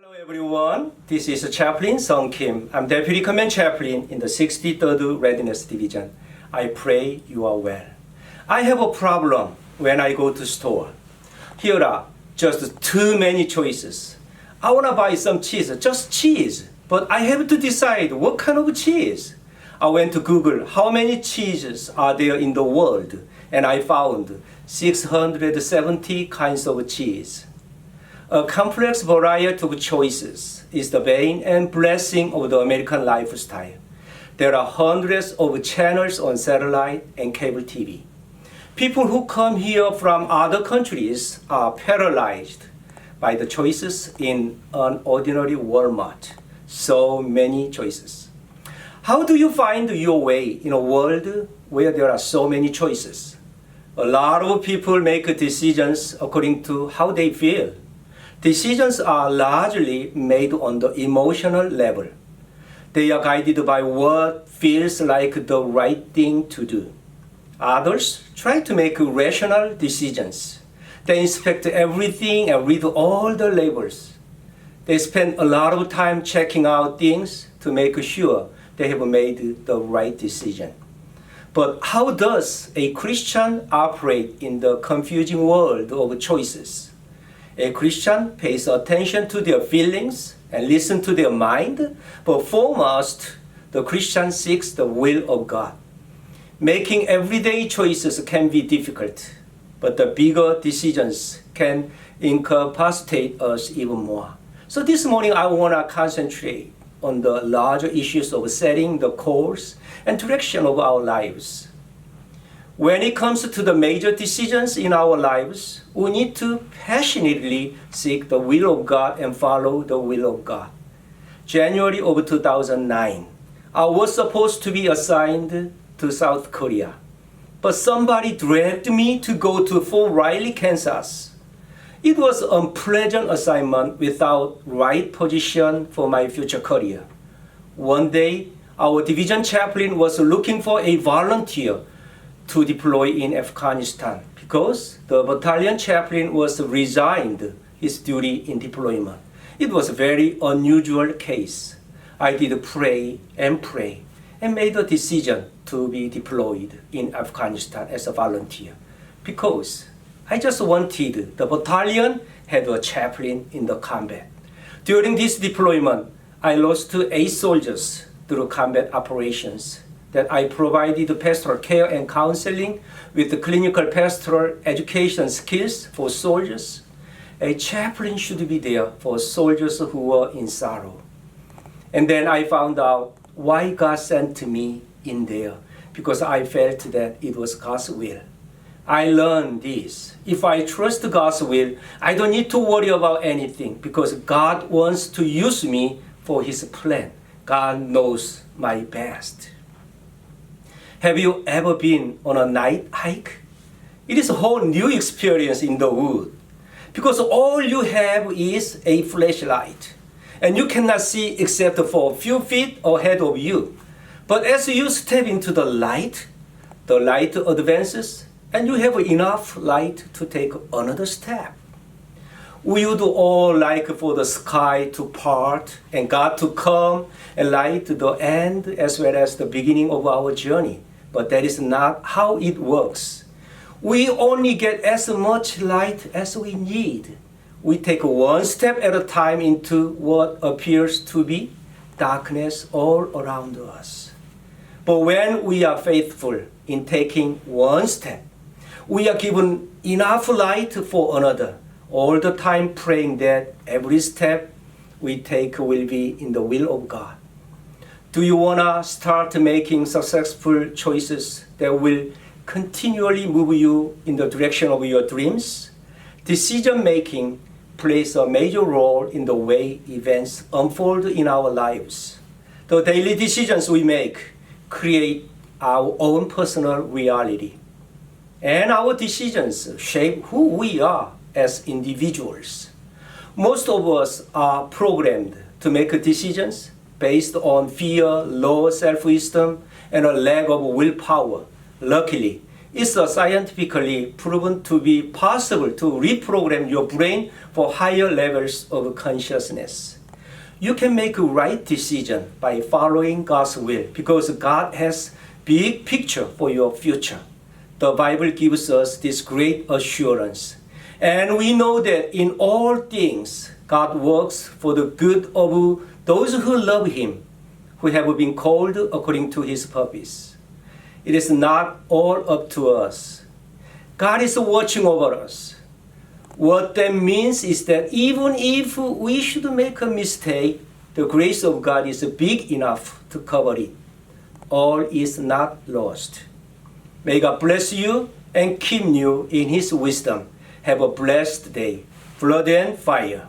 Hello everyone, this is Chaplain Sung Kim. I'm Deputy Command Chaplain in the 63rd Readiness Division. I pray you are well. I have a problem when I go to store. Here are just too many choices. I want to buy some cheese, just cheese, but I have to decide what kind of cheese. I went to Google how many cheeses are there in the world, and I found 670 kinds of cheese. A complex variety of choices is the bane and blessing of the American lifestyle. There are hundreds of channels on satellite and cable TV. People who come here from other countries are paralyzed by the choices in an ordinary Walmart. So many choices. How do you find your way in a world where there are so many choices? A lot of people make decisions according to how they feel. Decisions are largely made on the emotional level. They are guided by what feels like the right thing to do. Others try to make rational decisions. They inspect everything and read all the labels. They spend a lot of time checking out things to make sure they have made the right decision. But how does a Christian operate in the confusing world of choices? A Christian pays attention to their feelings and listens to their mind, but foremost, the Christian seeks the will of God. Making everyday choices can be difficult, but the bigger decisions can incapacitate us even more. So this morning, I want to concentrate on the larger issues of setting the course and direction of our lives. When it comes to the major decisions in our lives, we need to passionately seek the will of God and follow the will of God. January of 2009, I was supposed to be assigned to South Korea, but somebody dragged me to go to Fort Riley, Kansas. It was an unpleasant assignment without right position for my future career. One day, our division chaplain was looking for a volunteer to deploy in Afghanistan because the battalion chaplain was resigned his duty in deployment. It was a very unusual case. I did pray and made a decision to be deployed in Afghanistan as a volunteer because I just wanted the battalion had a chaplain in the combat. During this deployment, I lost 8 soldiers through combat operations. That I provided pastoral care and counseling with the clinical pastoral education skills for soldiers. A chaplain should be there for soldiers who were in sorrow. And then I found out why God sent me in there, because I felt that it was God's will. I learned this. If I trust God's will, I don't need to worry about anything because God wants to use me for His plan. God knows my best. Have you ever been on a night hike? It is a whole new experience in the woods because all you have is a flashlight and you cannot see except for a few feet ahead of you. But as you step into the light advances and you have enough light to take another step. We would all like for the sky to part and God to come and light the end as well as the beginning of our journey. But that is not how it works. We only get as much light as we need. We take one step at a time into what appears to be darkness all around us. But when we are faithful in taking one step, we are given enough light for another, all the time praying that every step we take will be in the will of God. Do you want to start making successful choices that will continually move you in the direction of your dreams? Decision making plays a major role in the way events unfold in our lives. The daily decisions we make create our own personal reality. And our decisions shape who we are as individuals. Most of us are programmed to make decisions based on fear, low self-esteem, and a lack of willpower. Luckily, it's scientifically proven to be possible to reprogram your brain for higher levels of consciousness. you can make a right decision by following God's will, because God has big picture for your future. The Bible gives us this great assurance. And we know that in all things, God works for the good of those who love Him, who have been called according to His purpose. It is not all up to us. God is watching over us. What that means is that even if we should make a mistake, the grace of God is big enough to cover it. All is not lost. May God bless you and keep you in His wisdom. Have a blessed day. Blood and fire.